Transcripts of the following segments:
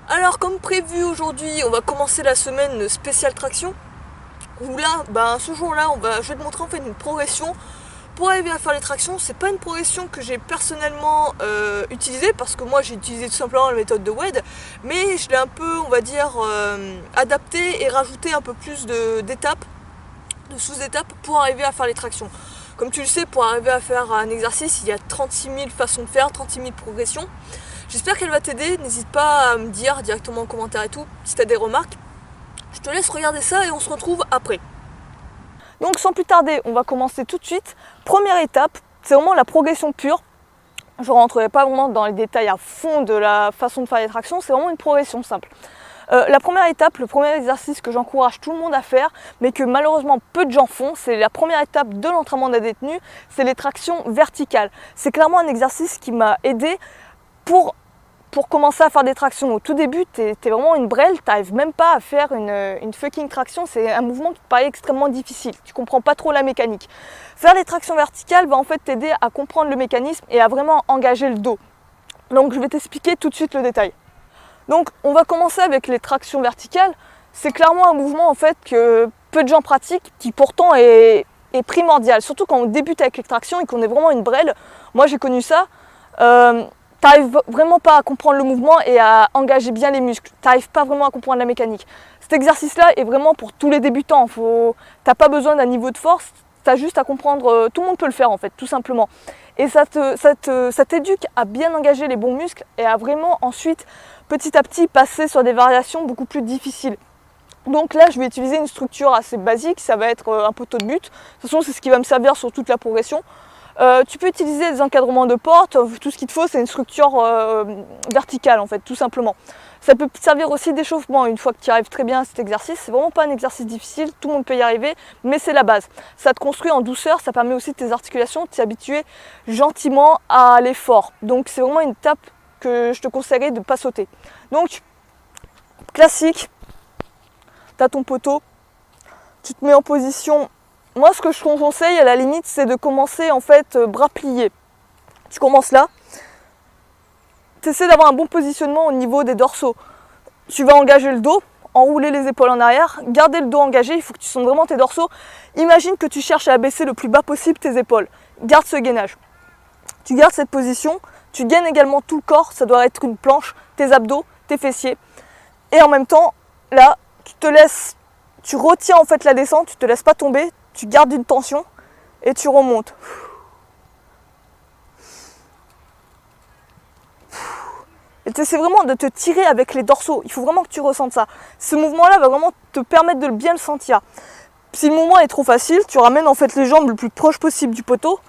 Alors comme prévu aujourd'hui, on va commencer la semaine spéciale traction. Où là, ce jour-là, je vais te montrer en fait une progression pour arriver à faire les tractions. C'est pas une progression que j'ai personnellement utilisée parce que moi j'ai utilisé tout simplement la méthode de WED, mais je l'ai un peu, on va dire, adaptée et rajouté un peu plus d'étapes, de sous-étapes pour arriver à faire les tractions. Comme tu le sais, pour arriver à faire un exercice, il y a 36 000 façons de faire, 36 000 progressions. J'espère qu'elle va t'aider, n'hésite pas à me dire directement en commentaire et tout, si tu as des remarques. Je te laisse regarder ça et on se retrouve après. Donc sans plus tarder, on va commencer tout de suite. Première étape, c'est vraiment la progression pure. Je ne rentrerai pas vraiment dans les détails à fond de la façon de faire les tractions, c'est vraiment une progression simple. La première étape, le premier exercice que j'encourage tout le monde à faire, mais que malheureusement peu de gens font, c'est la première étape de l'entraînement de la détenue, c'est les tractions verticales. C'est clairement un exercice qui m'a aidé pour commencer à faire des tractions. Au tout début, t'es vraiment une brêle, t'arrives même pas à faire une fucking traction, c'est un mouvement qui te paraît extrêmement difficile, tu comprends pas trop la mécanique. Faire des tractions verticales va en fait t'aider à comprendre le mécanisme et à vraiment engager le dos. Donc je vais t'expliquer tout de suite le détail. Donc on va commencer avec les tractions verticales. C'est clairement un mouvement en fait que peu de gens pratiquent, qui pourtant est primordial, surtout quand on débute avec les tractions et qu'on est vraiment une brêle. Moi j'ai connu ça. T'arrives vraiment pas à comprendre le mouvement et à engager bien les muscles. T'arrives pas vraiment à comprendre la mécanique. Cet exercice-là est vraiment pour tous les débutants. T'as pas besoin d'un niveau de force, t'as juste à comprendre. Tout le monde peut le faire en fait, tout simplement. Et ça t'éduque à bien engager les bons muscles et à vraiment ensuite, petit à petit, passer sur des variations beaucoup plus difficiles. Donc là, je vais utiliser une structure assez basique. Ça va être un poteau de but. De toute façon, c'est ce qui va me servir sur toute la progression. Tu peux utiliser des encadrements de porte, tout ce qu'il te faut c'est une structure verticale en fait, tout simplement. Ça peut servir aussi d'échauffement une fois que tu arrives très bien à cet exercice. C'est vraiment pas un exercice difficile, tout le monde peut y arriver, mais c'est la base. Ça te construit en douceur, ça permet aussi de tes articulations de t'habituer gentiment à l'effort. Donc c'est vraiment une étape que je te conseillerais de ne pas sauter. Donc, classique, tu as ton poteau, tu te mets en position. Moi, ce que je te conseille, à la limite, c'est de commencer en fait bras pliés. Tu commences là. Tu essaies d'avoir un bon positionnement au niveau des dorsaux. Tu vas engager le dos, enrouler les épaules en arrière, garder le dos engagé. Il faut que tu sentes vraiment tes dorsaux. Imagine que tu cherches à abaisser le plus bas possible tes épaules. Garde ce gainage. Tu gardes cette position. Tu gaines également tout le corps. Ça doit être une planche, tes abdos, tes fessiers. Et en même temps, là, tu retiens en fait la descente. Tu ne te laisses pas tomber. Tu gardes une tension et tu remontes. Et tu essaies vraiment de te tirer avec les dorsaux. Il faut vraiment que tu ressentes ça. Ce mouvement-là va vraiment te permettre de bien le sentir. Si le mouvement est trop facile, tu ramènes en fait les jambes le plus proche possible du poteau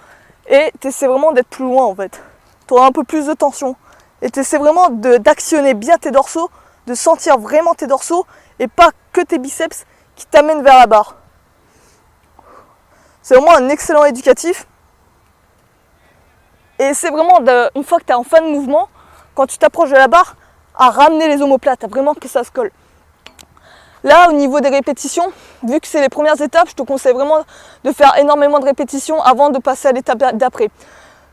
et tu essaies vraiment d'être plus loin en fait. Tu auras un peu plus de tension. Et tu essaies vraiment d'actionner bien tes dorsaux, de sentir vraiment tes dorsaux et pas que tes biceps qui t'amènent vers la barre. C'est vraiment un excellent éducatif. Et c'est vraiment, une fois que tu es en fin de mouvement, quand tu t'approches de la barre, à ramener les omoplates, à vraiment que ça se colle. Là, au niveau des répétitions, vu que c'est les premières étapes, je te conseille vraiment de faire énormément de répétitions avant de passer à l'étape d'après.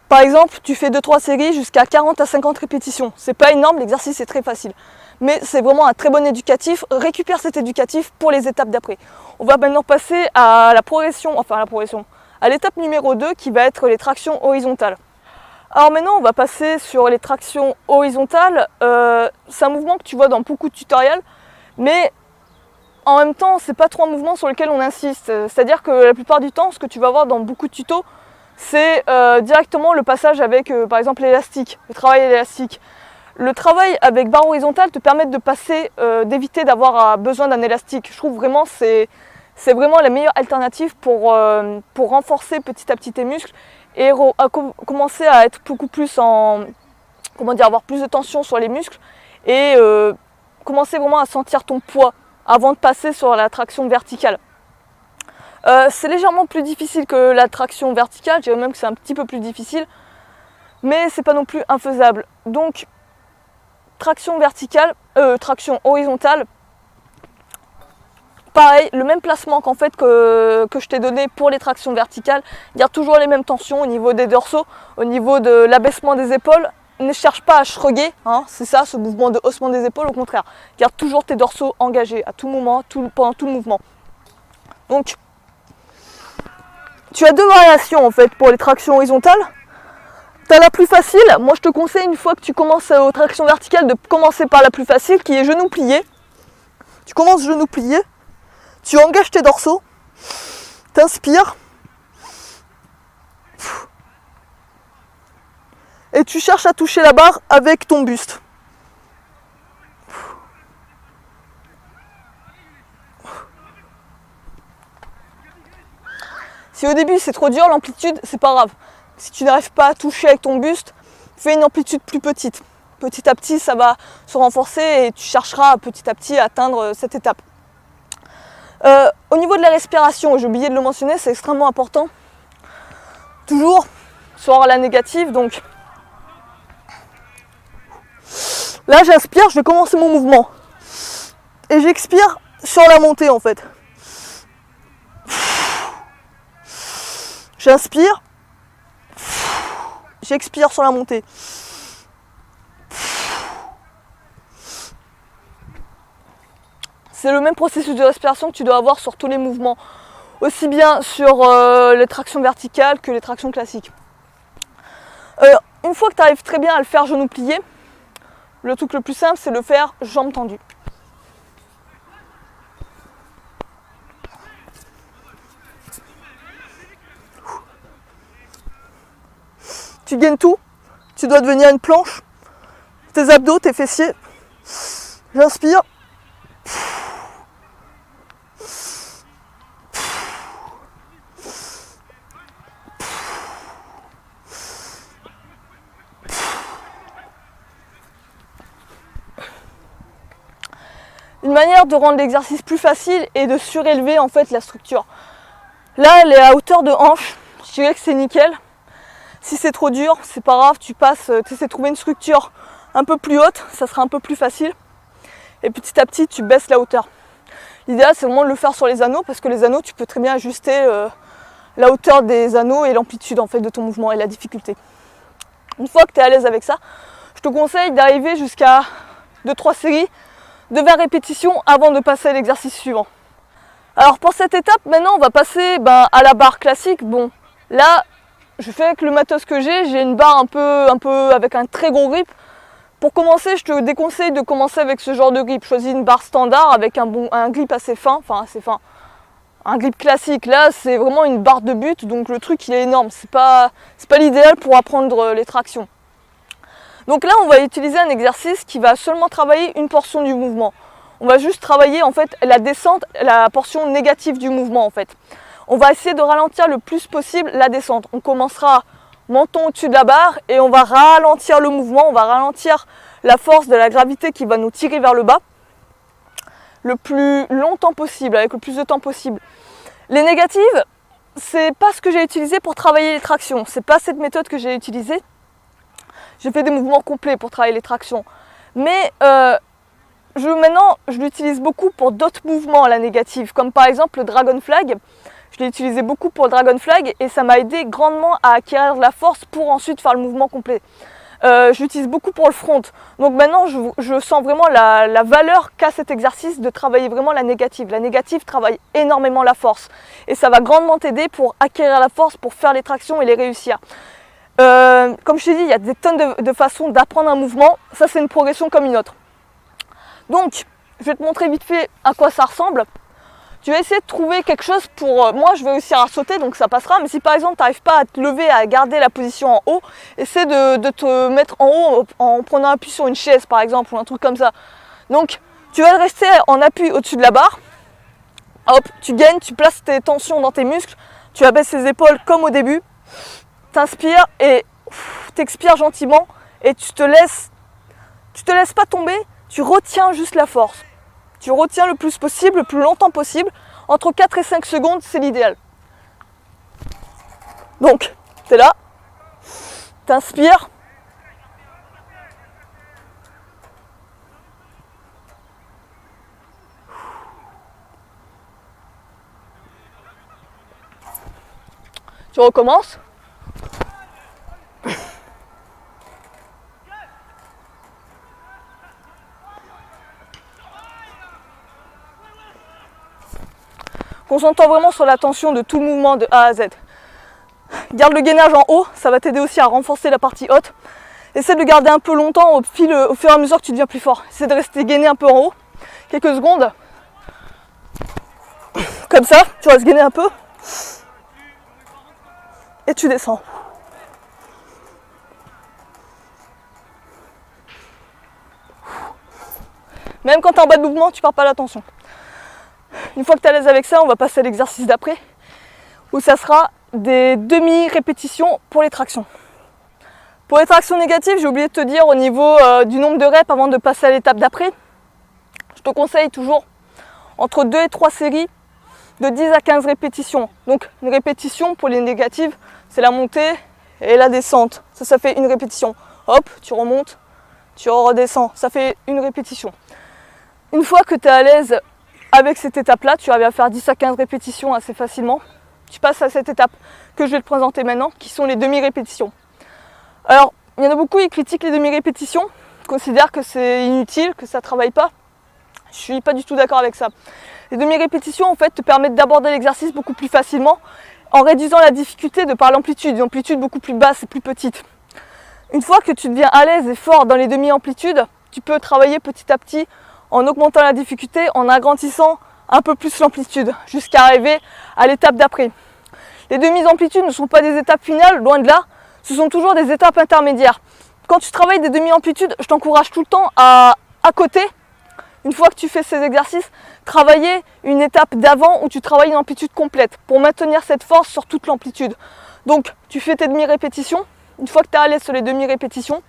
Par exemple, tu fais 2-3 séries jusqu'à 40 à 50 répétitions. C'est pas énorme, l'exercice est très facile. Mais c'est vraiment un très bon éducatif. Récupère cet éducatif pour les étapes d'après. On va maintenant passer à à l'étape numéro 2 qui va être les tractions horizontales. Alors maintenant, on va passer sur les tractions horizontales. C'est un mouvement que tu vois dans beaucoup de tutoriels, mais en même temps, c'est pas trop un mouvement sur lequel on insiste. C'est-à-dire que la plupart du temps, ce que tu vas voir dans beaucoup de tutos, c'est directement le passage avec, par exemple, l'élastique, le travail à l'élastique. Le travail avec barre horizontale te permet de passer, d'éviter d'avoir besoin d'un élastique. Je trouve vraiment c'est vraiment la meilleure alternative pour renforcer petit à petit tes muscles et commencer à être beaucoup plus avoir plus de tension sur les muscles et commencer vraiment à sentir ton poids avant de passer sur la traction verticale. C'est légèrement plus difficile que la traction verticale, je dirais même que c'est un petit peu plus difficile, mais c'est pas non plus infaisable. Donc traction horizontale, pareil, le même placement qu'en fait que je t'ai donné pour les tractions verticales. Garde toujours les mêmes tensions au niveau des dorsaux, au niveau de l'abaissement des épaules, ne cherche pas à shrugger, hein, c'est ça ce mouvement de haussement des épaules, au contraire. Garde toujours tes dorsaux engagés à tout moment, pendant tout le mouvement. Donc, tu as deux variations en fait pour les tractions horizontales. Tu as la plus facile, moi je te conseille une fois que tu commences aux tractions verticales de commencer par la plus facile qui est genou plié. Tu commences genou plié, tu engages tes dorsaux, t'inspires et tu cherches à toucher la barre avec ton buste. Si au début c'est trop dur, l'amplitude, c'est pas grave. Si tu n'arrives pas à toucher avec ton buste, fais une amplitude plus petite. Petit à petit, ça va se renforcer et tu chercheras petit à petit à atteindre cette étape. Au niveau de la respiration, j'ai oublié de le mentionner, c'est extrêmement important. Toujours sur la négative, donc là j'inspire, je vais commencer mon mouvement. Et j'expire sur la montée en fait. J'inspire, j'expire sur la montée. C'est le même processus de respiration que tu dois avoir sur tous les mouvements, aussi bien sur les tractions verticales que les tractions classiques. Une fois que tu arrives très bien à le faire genou plié, le truc le plus simple c'est de le faire jambes tendues. Tu gaines tout, tu dois devenir une planche, tes abdos, tes fessiers. J'inspire. Une manière de rendre l'exercice plus facile est de surélever en fait la structure. Là, elle est à hauteur de hanche, je dirais que c'est nickel. Si c'est trop dur, c'est pas grave, tu essaies de trouver une structure un peu plus haute, ça sera un peu plus facile. Et petit à petit, tu baisses la hauteur. L'idéal, c'est vraiment de le faire sur les anneaux, parce que les anneaux, tu peux très bien ajuster la hauteur des anneaux et l'amplitude en fait de ton mouvement et la difficulté. Une fois que tu es à l'aise avec ça, je te conseille d'arriver jusqu'à 2-3 séries de 20 répétitions avant de passer à l'exercice suivant. Alors pour cette étape, maintenant, on va passer à la barre classique. Bon, là, je fais avec le matos que j'ai une barre un peu avec un très gros grip. Pour commencer, je te déconseille de commencer avec ce genre de grip. Choisis une barre standard avec un grip assez fin, un grip classique. Là, c'est vraiment une barre de but, donc le truc il est énorme. C'est pas l'idéal pour apprendre les tractions. Donc là, on va utiliser un exercice qui va seulement travailler une portion du mouvement. On va juste travailler en fait la descente, la portion négative du mouvement en fait. On va essayer de ralentir le plus possible la descente. On commencera menton au-dessus de la barre et on va ralentir le mouvement, on va ralentir la force de la gravité qui va nous tirer vers le bas le plus longtemps possible, avec le plus de temps possible. Les négatives, c'est pas ce que j'ai utilisé pour travailler les tractions, c'est pas cette méthode que j'ai utilisée. J'ai fait des mouvements complets pour travailler les tractions. Mais maintenant, je l'utilise beaucoup pour d'autres mouvements, la négative, comme par exemple le Dragon Flag. Je l'ai utilisé beaucoup pour le Dragon Flag et ça m'a aidé grandement à acquérir de la force pour ensuite faire le mouvement complet. Je l'utilise beaucoup pour le front. Donc maintenant, je sens vraiment la valeur qu'a cet exercice de travailler vraiment la négative. La négative travaille énormément la force. Et ça va grandement t'aider pour acquérir la force, pour faire les tractions et les réussir. Comme je t'ai dit, il y a des tonnes de façons d'apprendre un mouvement. Ça, c'est une progression comme une autre. Donc, je vais te montrer vite fait à quoi ça ressemble. Tu vas essayer de trouver quelque chose pour... moi, je vais réussir à sauter, donc ça passera. Mais si par exemple, tu n'arrives pas à te lever, à garder la position en haut, essaie de te mettre en haut en prenant appui sur une chaise, par exemple, ou un truc comme ça. Donc, tu vas rester en appui au-dessus de la barre. Hop, tu gaines, tu places tes tensions dans tes muscles. Tu abaisses les épaules comme au début. T'inspires et t'expires gentiment. Et tu te laisses pas tomber, tu retiens juste la force. Tu retiens le plus possible, le plus longtemps possible. Entre 4 et 5 secondes, c'est l'idéal. Donc, tu es là, t'inspires. Tu recommences. Concentre-toi vraiment sur la tension de tout le mouvement de A à Z. Garde le gainage en haut, ça va t'aider aussi à renforcer la partie haute. Essaie de le garder un peu longtemps au fur et à mesure que tu deviens plus fort. Essaie de rester gainé un peu en haut, quelques secondes. Comme ça, tu restes gainé un peu. Et tu descends. Même quand tu es en bas de mouvement, tu ne perds pas l'attention. Une fois que tu es à l'aise avec ça, on va passer à l'exercice d'après, où ça sera des demi-répétitions pour les tractions. Pour les tractions négatives, j'ai oublié de te dire au niveau du nombre de reps avant de passer à l'étape d'après. Je te conseille toujours entre 2 et 3 séries de 10 à 15 répétitions. Donc une répétition pour les négatives, c'est la montée et la descente. Ça fait une répétition. Hop, tu remontes, tu redescends. Ça fait une répétition. Une fois que tu es à l'aise avec cette étape-là, tu arrives à faire 10 à 15 répétitions assez facilement. Tu passes à cette étape que je vais te présenter maintenant, qui sont les demi-répétitions. Alors, il y en a beaucoup qui critiquent les demi-répétitions, considèrent que c'est inutile, que ça ne travaille pas. Je ne suis pas du tout d'accord avec ça. Les demi-répétitions, en fait, te permettent d'aborder l'exercice beaucoup plus facilement en réduisant la difficulté de par l'amplitude, une amplitude beaucoup plus basse et plus petite. Une fois que tu deviens à l'aise et fort dans les demi-amplitudes, tu peux travailler petit à petit en augmentant la difficulté, en agrandissant un peu plus l'amplitude, jusqu'à arriver à l'étape d'après. Les demi-amplitudes ne sont pas des étapes finales, loin de là, ce sont toujours des étapes intermédiaires. Quand tu travailles des demi-amplitudes, je t'encourage tout le temps à côté, une fois que tu fais ces exercices, travailler une étape d'avant où tu travailles une amplitude complète pour maintenir cette force sur toute l'amplitude. Donc tu fais tes demi-répétitions, une fois que tu es à l'aise sur les demi-répétitions,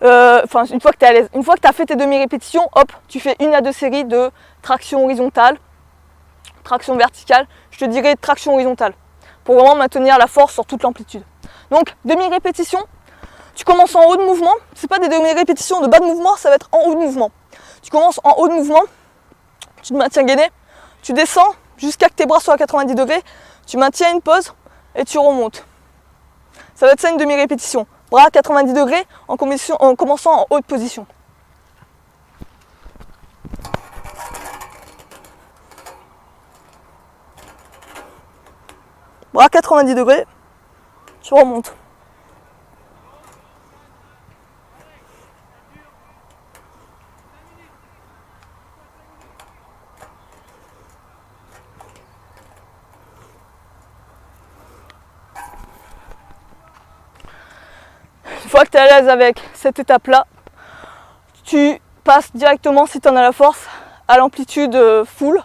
une fois que tu as fait tes demi-répétitions, hop, tu fais 1 à 2 séries de traction horizontale, traction verticale, je te dirais traction horizontale, pour vraiment maintenir la force sur toute l'amplitude. Donc demi-répétition, tu commences en haut de mouvement, c'est pas des demi-répétitions de bas de mouvement, ça va être en haut de mouvement. Tu commences en haut de mouvement, tu te maintiens gainé, tu descends jusqu'à que tes bras soient à 90 degrés, tu maintiens une pause et tu remontes. Ça va être ça une demi-répétition. Bras à 90 degrés en commençant en haute position. Bras à 90 degrés, tu remontes. Une fois que tu es à l'aise avec cette étape-là, tu passes directement, si tu en as la force, à l'amplitude full,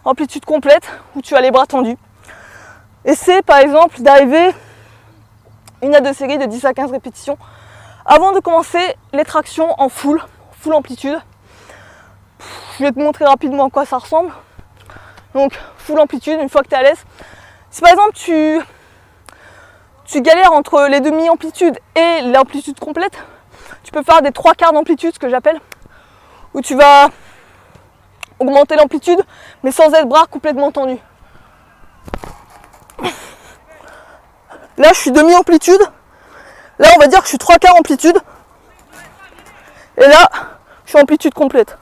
amplitude complète, où tu as les bras tendus. Essaie par exemple d'arriver 1 à 2 séries de 10 à 15 répétitions avant de commencer les tractions en full amplitude. Je vais te montrer rapidement à quoi ça ressemble. Donc full amplitude, une fois que tu es à l'aise. Si par exemple tu galères entre les demi-amplitudes et l'amplitude complète, tu peux faire des 3/4 d'amplitude, ce que j'appelle, où tu vas augmenter l'amplitude, mais sans être bras complètement tendu. Là, je suis demi-amplitude. Là, on va dire que je suis 3/4 amplitude. Et là, je suis amplitude complète.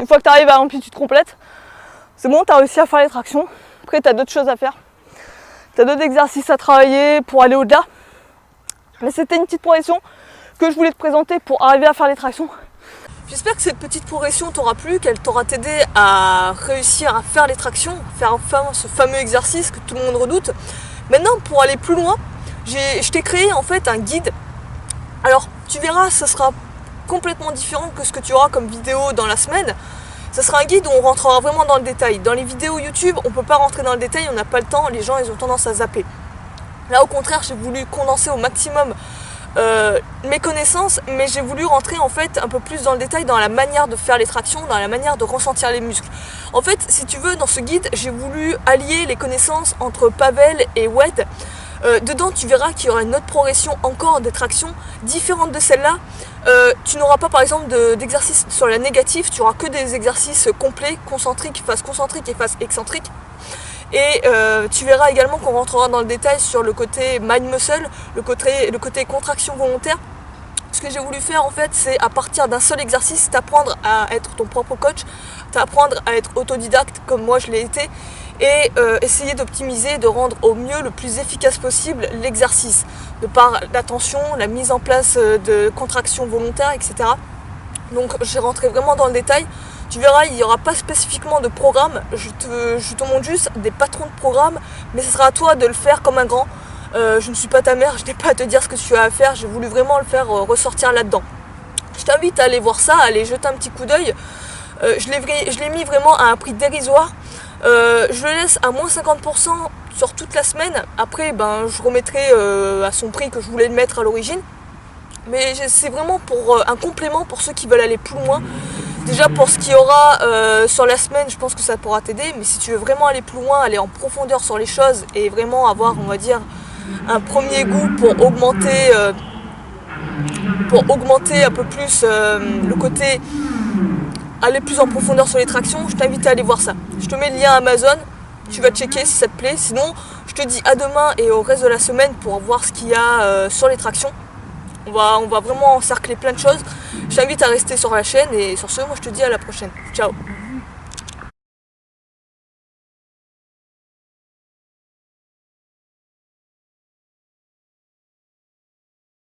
Une fois que tu arrives à l'amplitude complète, c'est bon, tu as réussi à faire les tractions. Après, tu as d'autres choses à faire. Tu as d'autres exercices à travailler pour aller au-delà. Mais c'était une petite progression que je voulais te présenter pour arriver à faire les tractions. J'espère que cette petite progression t'aura plu, qu'elle t'aura aidé à réussir à faire les tractions, faire enfin ce fameux exercice que tout le monde redoute. Maintenant, pour aller plus loin, je t'ai créé en fait un guide. Alors, tu verras, ça sera complètement différent que ce que tu auras comme vidéo dans la semaine. Ça sera un guide où on rentrera vraiment dans le détail. Dans les vidéos YouTube, on ne peut pas rentrer dans le détail, on n'a pas le temps, les gens ils ont tendance à zapper. Là au contraire, j'ai voulu condenser au maximum mes connaissances, mais j'ai voulu rentrer en fait un peu plus dans le détail, dans la manière de faire les tractions, dans la manière de ressentir les muscles. En fait, si tu veux, dans ce guide, j'ai voulu allier les connaissances entre Pavel et Wade. Dedans, tu verras qu'il y aura une autre progression encore des tractions différentes de celle-là. Tu n'auras pas par exemple d'exercice sur la négative, tu auras que des exercices complets, concentriques, phase concentrique et phase excentrique. Et tu verras également qu'on rentrera dans le détail sur le côté mind muscle, le côté contraction volontaire, Ce que j'ai voulu faire en fait, c'est à partir d'un seul exercice, t'apprendre à être ton propre coach, t'apprendre à être autodidacte comme moi je l'ai été, et essayer d'optimiser, de rendre au mieux, le plus efficace possible l'exercice, de par l'attention, la mise en place de contractions volontaires, etc. Donc j'ai rentré vraiment dans le détail. Tu verras, il n'y aura pas spécifiquement de programme, je te montre juste des patrons de programme, mais ce sera à toi de le faire comme un grand. Je ne suis pas ta mère, je n'ai pas à te dire ce que tu as à faire, j'ai voulu vraiment le faire ressortir là-dedans. Je t'invite à aller voir ça, à aller jeter un petit coup d'œil. Je l'ai mis vraiment à un prix dérisoire. Je le laisse à moins 50% sur toute la semaine. Après, je remettrai à son prix que je voulais le mettre à l'origine. Mais c'est vraiment pour un complément pour ceux qui veulent aller plus loin. Déjà pour ce qu'il y aura sur la semaine, je pense que ça pourra t'aider. Mais si tu veux vraiment aller plus loin, aller en profondeur sur les choses et vraiment avoir, on va dire, un premier goût pour augmenter un peu plus le côté aller plus en profondeur sur les tractions, je t'invite à aller voir ça. Je te mets le lien Amazon, tu vas checker si ça te plaît. Sinon, je te dis à demain et au reste de la semaine pour voir ce qu'il y a sur les tractions. On va vraiment encercler plein de choses. Je t'invite à rester sur la chaîne et sur ce, moi je te dis à la prochaine. Ciao.